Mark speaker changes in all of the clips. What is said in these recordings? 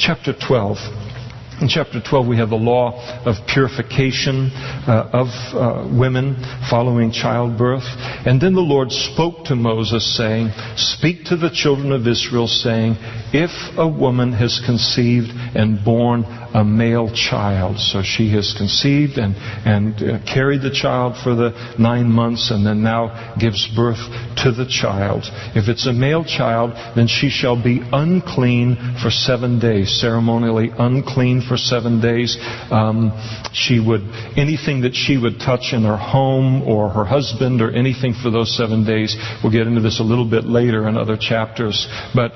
Speaker 1: chapter 12. In chapter 12, we have the law of purification of women following childbirth. And then the Lord spoke to Moses, saying, "Speak to the children of Israel, saying, if a woman has conceived and born a male child," so she has conceived and carried the child for the 9 months and then now gives birth to the child. If it's a male child, then she shall be unclean for 7 days, ceremonially unclean for 7 days. Anything that she would touch in her home or her husband or anything for those 7 days, we'll get into this a little bit later in other chapters, but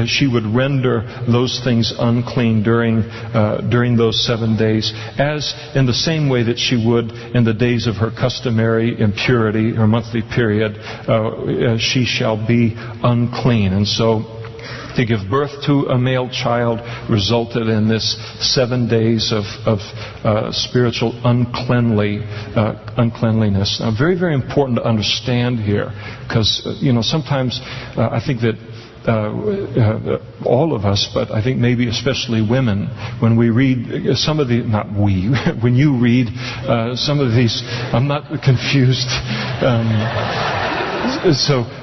Speaker 1: she would render those things unclean during those 7 days, as in the same way that she would in the days of her customary impurity, her monthly period, she shall be unclean. And so to give birth to a male child resulted in this 7 days of spiritual uncleanliness. Now, very, very important to understand here, because sometimes I think that all of us, but I think maybe especially women, when we read some of the, when you read some of these, I'm not confused.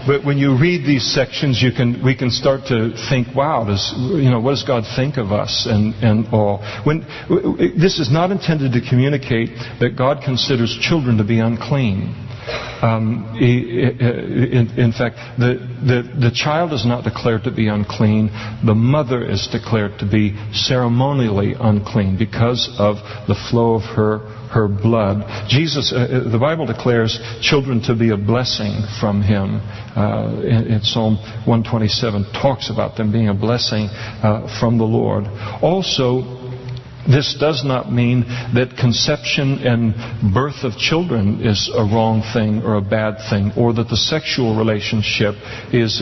Speaker 1: But when you read these sections, we can start to think, wow, what does God think of us and all? This is not intended to communicate that God considers children to be unclean. In fact, the child is not declared to be unclean. The mother is declared to be ceremonially unclean because of the flow of her blood. Jesus, the Bible declares children to be a blessing from Him. In Psalm 127 talks about them being a blessing from the Lord. Also, this does not mean that conception and birth of children is a wrong thing or a bad thing, or that the sexual relationship is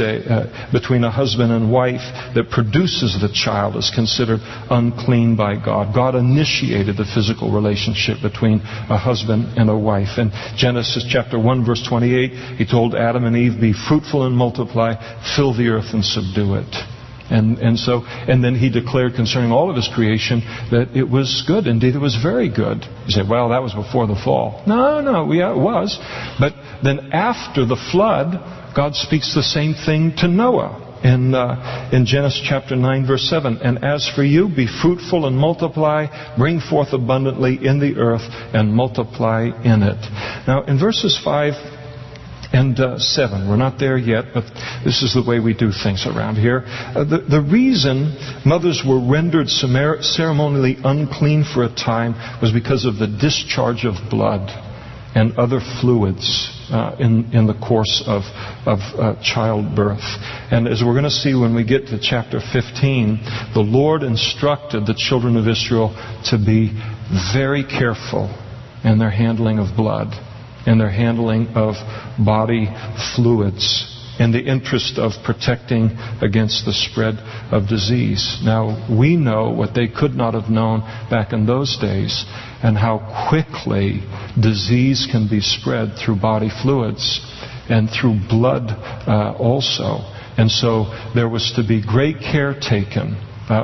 Speaker 1: between a husband and wife that produces the child is considered unclean by God. God initiated the physical relationship between a husband and a wife. In Genesis chapter 1, verse 28, He told Adam and Eve, "Be fruitful and multiply, fill the earth and subdue it." And then He declared concerning all of His creation that it was good. Indeed, it was very good. You say, well, that was before the fall. No, it was. But then after the flood, God speaks the same thing to Noah in Genesis chapter 9, verse 7. "And as for you, be fruitful and multiply, bring forth abundantly in the earth and multiply in it." Now, in verses 5 and 7. We're not there yet, but this is the way we do things around here. The reason mothers were rendered ceremonially unclean for a time was because of the discharge of blood and other fluids in the course of childbirth. And as we're going to see when we get to chapter 15, the Lord instructed the children of Israel to be very careful in their handling of blood, in their handling of body fluids, in the interest of protecting against the spread of disease. Now, we know what they could not have known back in those days, and how quickly disease can be spread through body fluids and through blood also. And so there was to be great care taken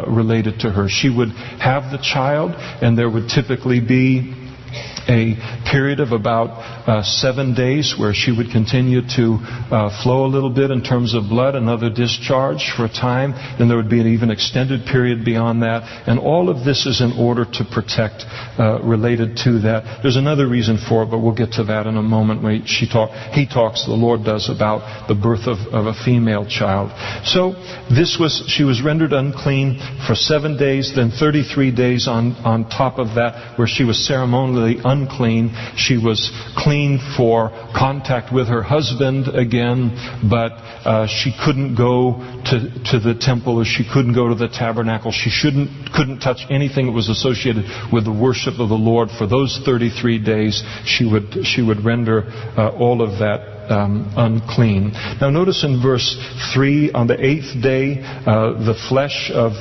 Speaker 1: related to her. She would have the child, and there would typically be a period of about 7 days where she would continue to flow a little bit in terms of blood, another discharge for a time. Then there would be an even extended period beyond that. And all of this is in order to protect related to that. There's another reason for it, but we'll get to that in a moment when the Lord does, about the birth of a female child. So she was rendered unclean for 7 days, then 33 days on top of that where she was ceremonially unclean. She was clean for contact with her husband again, but she couldn't go to the temple, or she couldn't go to the tabernacle. She couldn't touch anything that was associated with the worship of the Lord. For those 33 days, she would render all of that unclean. Now notice in verse 3, on the 8th day, the flesh of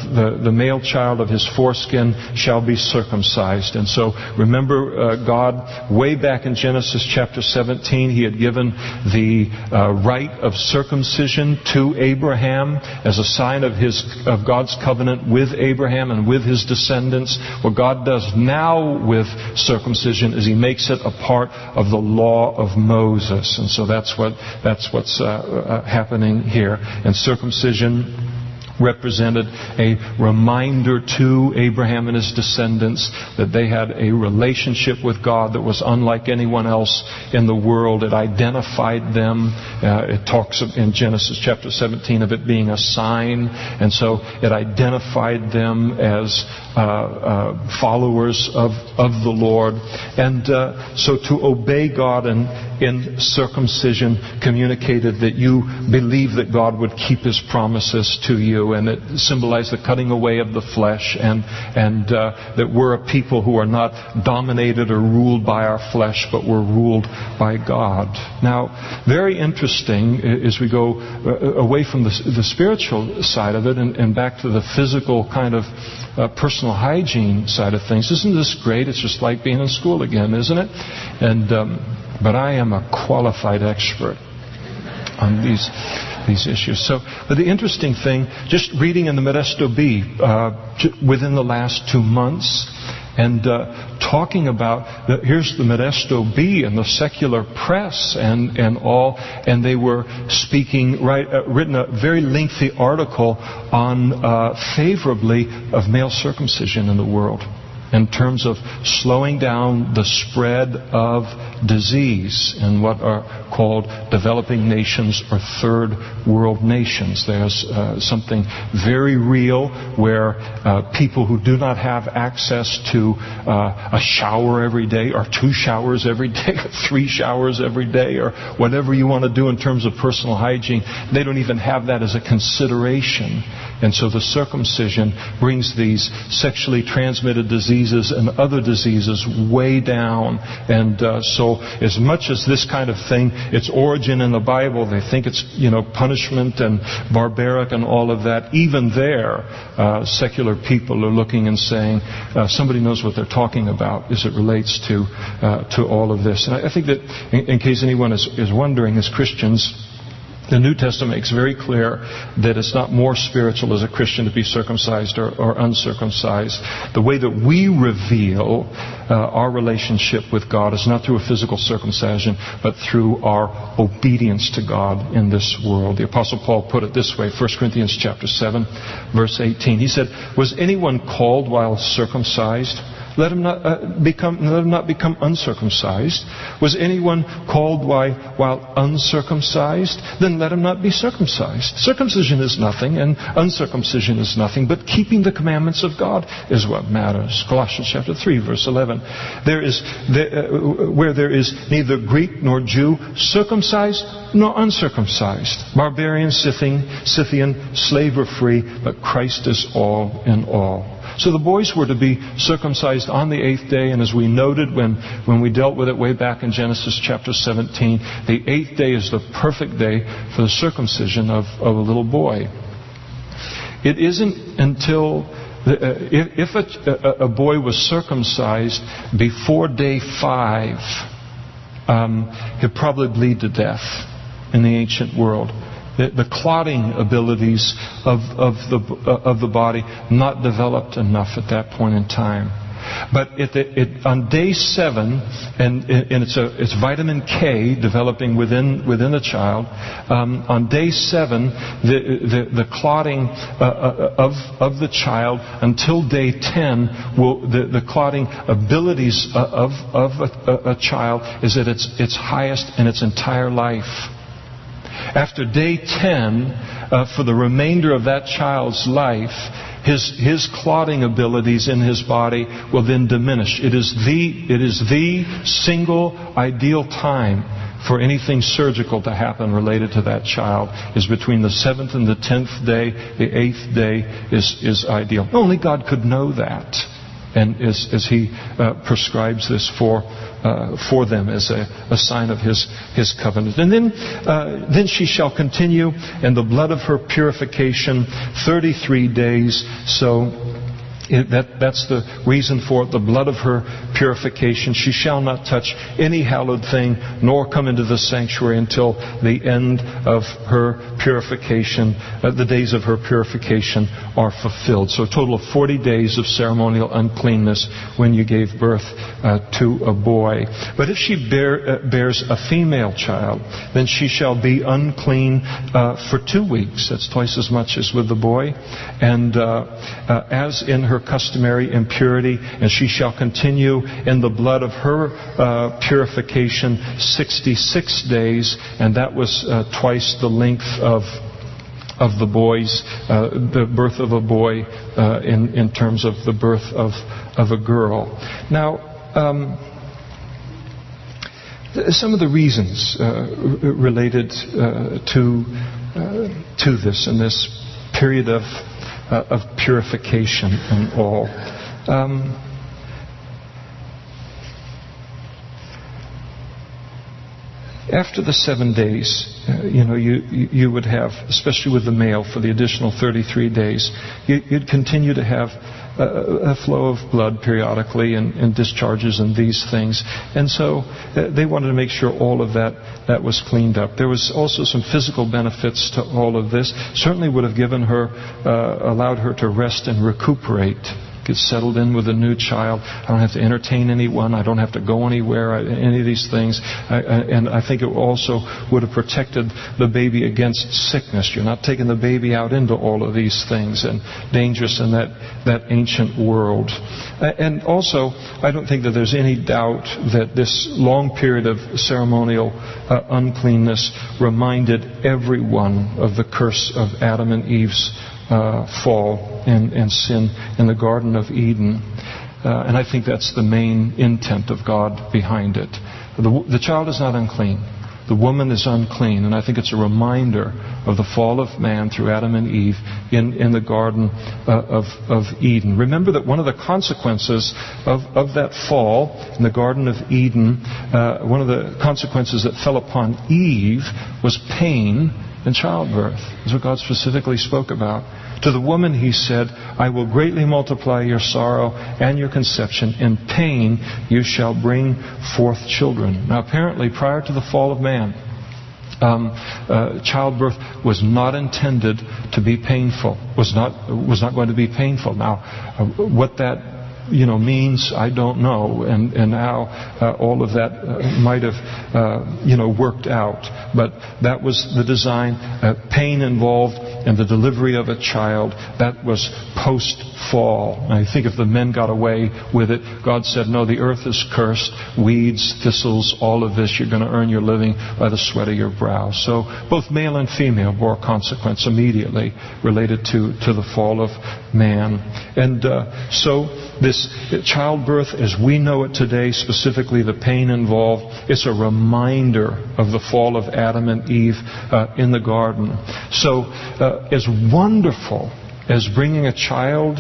Speaker 1: the male child of his foreskin shall be circumcised. And so remember, God, way back in Genesis chapter 17, He had given the rite of circumcision to Abraham as a sign of God's covenant with Abraham and with his descendants. What God does now with circumcision is He makes it a part of the law of Moses. And so that's what's happening here. And circumcision represented a reminder to Abraham and his descendants that they had a relationship with God that was unlike anyone else in the world. It identified them. It talks in Genesis chapter 17 of it being a sign. And so it identified them as followers of the Lord. And so to obey God in circumcision communicated that you believe that God would keep His promises to you. And it symbolized the cutting away of the flesh, and that we're a people who are not dominated or ruled by our flesh, but we're ruled by God. Now, very interesting as we go away from the spiritual side of it and back to the physical kind of personal hygiene side of things. Isn't this great? It's just like being in school again, isn't it? And but I am a qualified expert on these issues. But the interesting thing, just reading in the Modesto Bee within the last 2 months, and talking about here's the Modesto Bee and the secular press and all, and they were speaking written a very lengthy article on favorably of male circumcision in the world, in terms of slowing down the spread of disease in what are called developing nations or third world nations. There's something very real where people who do not have access to a shower every day, or 2 showers every day, or 3 showers every day, or whatever you want to do in terms of personal hygiene, they don't even have that as a consideration. And so the circumcision brings these sexually transmitted diseases and other diseases way down. And so as much as this kind of thing, its origin in the Bible, they think it's, punishment and barbaric and all of that. Even there, secular people are looking and saying, somebody knows what they're talking about as it relates to all of this. And I think that in case anyone is wondering, as Christians, the New Testament makes very clear that it's not more spiritual as a Christian to be circumcised or uncircumcised. The way that we reveal our relationship with God is not through a physical circumcision, but through our obedience to God in this world. The Apostle Paul put it this way, 1 Corinthians chapter 7, verse 18. He said, "Was anyone called while circumcised? Let him not become uncircumcised. Was anyone called while uncircumcised? Then let him not be circumcised. Circumcision is nothing, and uncircumcision is nothing, but keeping the commandments of God is what matters." Colossians chapter 3, verse 11. Where there is neither Greek nor Jew, circumcised nor uncircumcised, barbarian, Scythian, slave or free, but Christ is all in all. So the boys were to be circumcised on the 8th day, and as we noted when we dealt with it way back in Genesis chapter 17, the 8th day is the perfect day for the circumcision of a little boy. It isn't until if a boy was circumcised before day 5, he'd probably bleed to death in the ancient world. The clotting abilities of the body not developed enough at that point in time. But on day 7, and it's vitamin K developing within the child. On day 7, the clotting of the child until day 10 the clotting abilities of a child is at its highest in its entire life. After day 10, for the remainder of that child's life, his clotting abilities in his body will then diminish. It is the single ideal time for anything surgical to happen related to that child is between the 7th and the 10th day. The 8th day is ideal. Only God could know that. And as He prescribes this for them as a sign of His covenant. And then she shall continue in the blood of her purification 33 days. So that's the reason for it, the blood of her purification. She shall not touch any hallowed thing, nor come into the sanctuary until the end of her purification. The days of her purification are fulfilled. So a total of 40 days of ceremonial uncleanness when you gave birth to a boy. But if she bears a female child, then she shall be unclean for 2 weeks. That's twice as much as with the boy. And as in her customary impurity, and she shall continue in the blood of her purification 66 days, and that was twice the length of the boy's, the birth of a boy in terms of the birth of a girl. Now, some of the reasons related to this and this period of purification and all. After the 7 days, you would have, especially with the male, for the additional 33 days, you'd continue to have a flow of blood periodically and discharges and these things. And so they wanted to make sure all of that was cleaned up. There was also some physical benefits to all of this. Certainly would have given her, allowed her to rest and recuperate. Get settled in with a new child. I don't have to entertain anyone. I don't have to go anywhere. Any of these things. And I think it also would have protected the baby against sickness. You're not taking the baby out into all of these things and dangerous in that ancient world. And also, I don't think that there's any doubt that this long period of ceremonial uncleanness reminded everyone of the curse of Adam and Eve's fall and sin in the Garden of Eden. And I think that's the main intent of God behind it. The child is not unclean. The woman is unclean. And I think it's a reminder of the fall of man through Adam and Eve in the Garden of Eden. Remember that one of the consequences of that fall in the Garden of Eden, one of the consequences that fell upon Eve was pain and childbirth. That's what God specifically spoke about. To the woman He said, I will greatly multiply your sorrow and your conception. In pain you shall bring forth children. Now apparently prior to the fall of man, childbirth was not intended to be painful. Was not going to be painful. Now, what that means, I don't know, and how all of that might have worked out. But that was the design. Pain involved in the delivery of a child. That was post-fall. And I think if the men got away with it, God said, no, the earth is cursed. Weeds, thistles, all of this, you're going to earn your living by the sweat of your brow. So both male and female bore consequence immediately related to the fall of man. And so this childbirth, as we know it today, specifically the pain involved, it's a reminder of the fall of Adam and Eve in the garden. So as wonderful as bringing a child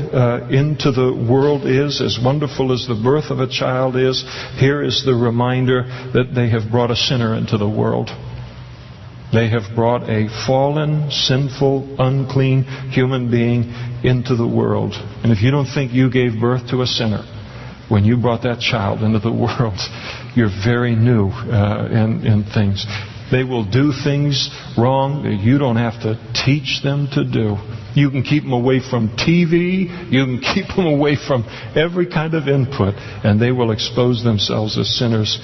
Speaker 1: into the world is, as wonderful as the birth of a child is, here is the reminder that they have brought a sinner into the world. They have brought a fallen, sinful, unclean human being into the world. And if you don't think you gave birth to a sinner when you brought that child into the world, you're very new in things. They will do things wrong that you don't have to teach them to do. You can keep them away from TV. You can keep them away from every kind of input. And they will expose themselves as sinners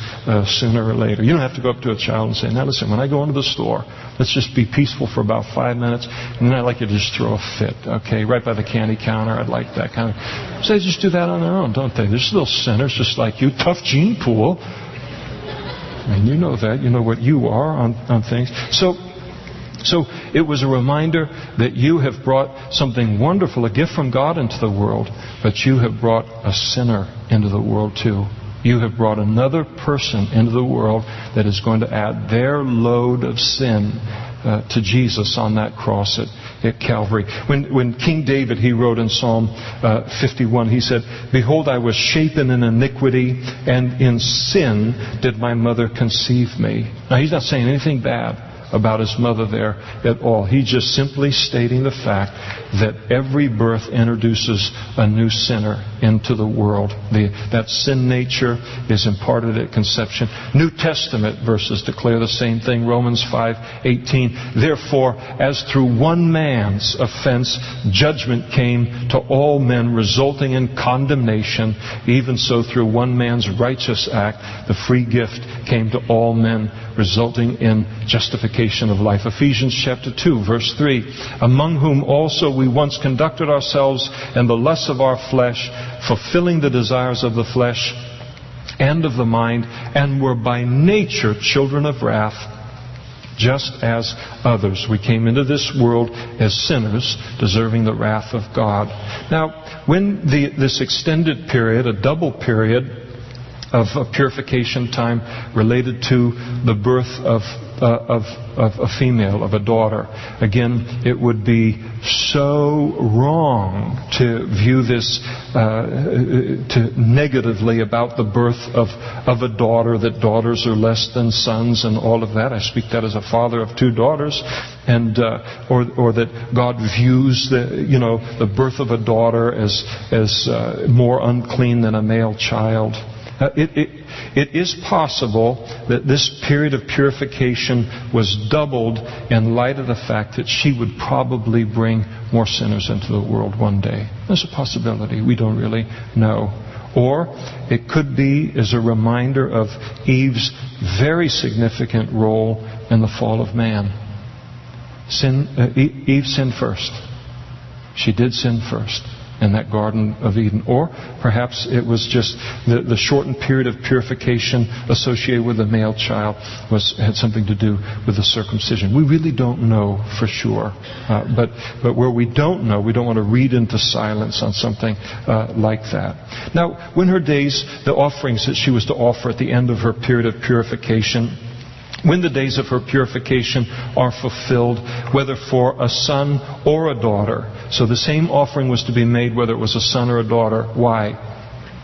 Speaker 1: sooner or later. You don't have to go up to a child and say, now listen, when I go into the store, let's just be peaceful for about 5 minutes. And then I'd like you to just throw a fit. Okay, right by the candy counter. I'd like that kind of... So they just do that on their own, don't they? They're just little sinners just like you. Tough gene pool. And you know that. You know what you are on things. So it was a reminder that you have brought something wonderful, a gift from God into the world, but you have brought a sinner into the world too. You have brought another person into the world that is going to add their load of sin to Jesus on that cross at Calvary. When King David, he wrote in Psalm 51, he said, "Behold, I was shapen in iniquity, and in sin did my mother conceive me." Now, he's not saying anything bad about his mother there at all. He's just simply stating the fact that every birth introduces a new sinner into the world. That sin nature is imparted at conception. New Testament verses declare the same thing. Romans 5:18. "Therefore, as through one man's offense judgment came to all men, resulting in condemnation, even so through one man's righteous act the free gift came to all men, resulting in justification of life." Ephesians chapter 2, verse 3. "Among whom also we once conducted ourselves in the lusts of our flesh, fulfilling the desires of the flesh and of the mind, and were by nature children of wrath, just as others." We came into this world as sinners, deserving the wrath of God. Now, when this extended period, a double period of purification time related to the birth of a female, of a daughter. Again, it would be so wrong to view this negatively about the birth of a daughter, that daughters are less than sons and all of that. I speak that as a father of 2 daughters, and or that God views the birth of a daughter as more unclean than a male child. It is possible that this period of purification was doubled in light of the fact that she would probably bring more sinners into the world one day. There's a possibility. We don't really know. Or it could be as a reminder of Eve's very significant role in the fall of man. Eve sinned first. She did sin first in that Garden of Eden. Or perhaps it was just the shortened period of purification associated with the male child had something to do with the circumcision. We really don't know for sure. But where we don't know, we don't want to read into silence on something like that. Now, when her days, the offerings that she was to offer at the end of her period of purification, when the days of her purification are fulfilled, whether for a son or a daughter. So the same offering was to be made whether it was a son or a daughter. Why?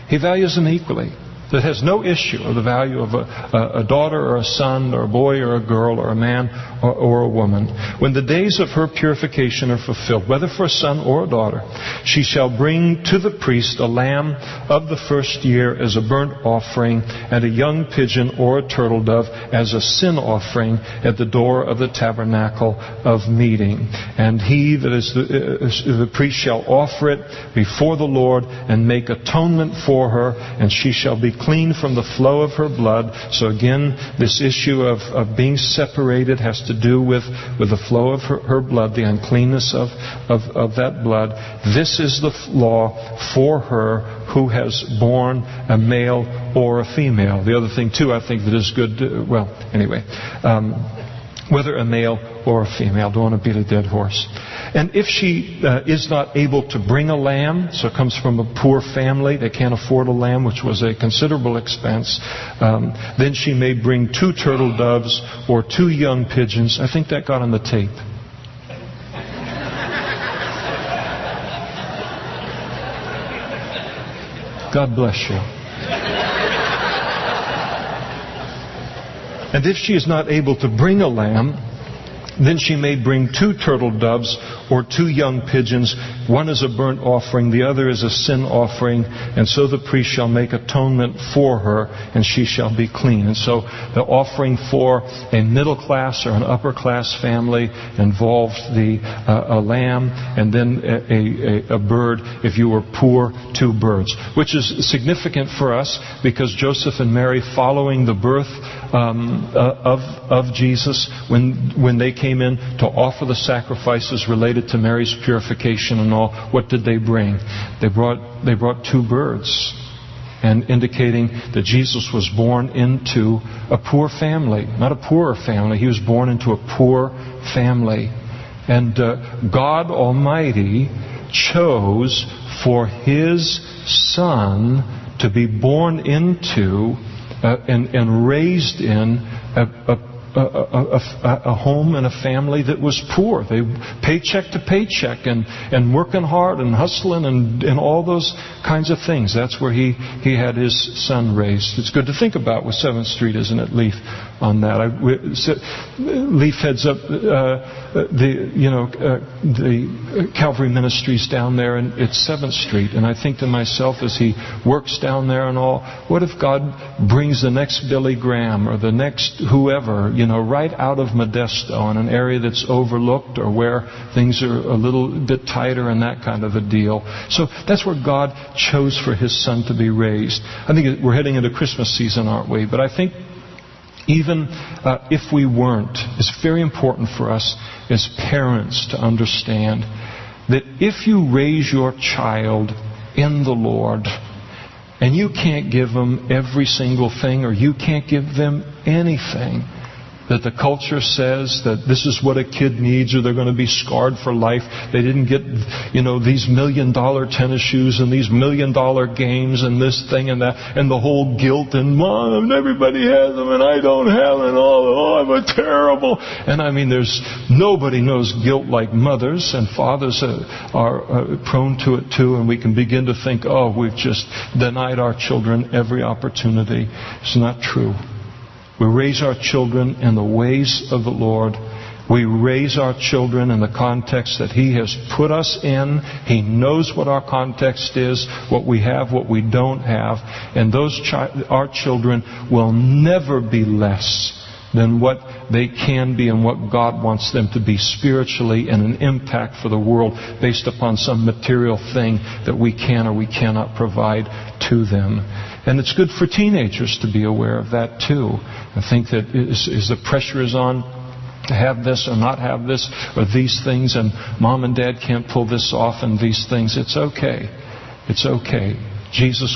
Speaker 1: He values them equally. That has no issue of the value of a daughter or a son or a boy or a girl or a man or a woman. When the days of her purification are fulfilled, whether for a son or a daughter, she shall bring to the priest a lamb of the first year as a burnt offering, and a young pigeon or a turtle dove as a sin offering at the door of the tabernacle of meeting. And he that is the priest shall offer it before the Lord and make atonement for her, and she shall be clean from the flow of her blood. So again, this issue of being separated has to do with the flow of her blood, the uncleanness of that blood. This is the law for her who has borne a male or a female. The other thing too, I think that is good, whether a male or a female. Don't want to beat a dead horse. And if she is not able to bring a lamb, so it comes from a poor family, they can't afford a lamb, which was a considerable expense, then she may bring 2 turtle doves or 2 young pigeons. I think that got on the tape. God bless you. And if she is not able to bring a lamb, then she may bring 2 turtle doves or 2 young pigeons. One is a burnt offering, the other is a sin offering. And so the priest shall make atonement for her, and she shall be clean. And so the offering for a middle class or an upper class family involved a lamb, and then a bird. If you were poor, 2 birds. Which is significant for us because Joseph and Mary, following the birth of Jesus, when they came in to offer the sacrifices related to Mary's purification and all, what did they bring? They brought 2 birds, and indicating that Jesus was born into a poor family, not a poorer family. He was born into a poor family, and God Almighty chose for His Son to be born into and raised in a home and a family that was poor. They paycheck to paycheck and working hard and hustling and all those kinds of things. That's where he had his son raised. It's good to think about with 7th Street, isn't it, Leaf, on that? Leaf heads up the Calvary Ministries down there at 7th Street, and I think to myself as he works down there and all, what if God brings the next Billy Graham or the next whoever, right out of Modesto, in an area that's overlooked or where things are a little bit tighter and that kind of a deal. So that's where God chose for His Son to be raised. I think we're heading into Christmas season, aren't we? But I think even if we weren't, it's very important for us as parents to understand that if you raise your child in the Lord and you can't give them every single thing, or you can't give them anything that the culture says that this is what a kid needs, or they're going to be scarred for life. They didn't get, these $1 million tennis shoes and these $1 million games and this thing and that, and the whole guilt and Mom, everybody has them and I don't have them, and I'm a terrible. And I mean, nobody knows guilt like mothers, and fathers are prone to it too. And we can begin to think, we've just denied our children every opportunity. It's not true. We raise our children in the ways of the Lord. We raise our children in the context that He has put us in. He knows what our context is, what we have, what we don't have. And our children will never be less than what they can be and what God wants them to be spiritually, and an impact for the world based upon some material thing that we can or we cannot provide to them. And it's good for teenagers to be aware of that too. I think that as the pressure is on to have this or not have this or these things, and Mom and Dad can't pull this off and these things, it's okay. It's okay. Jesus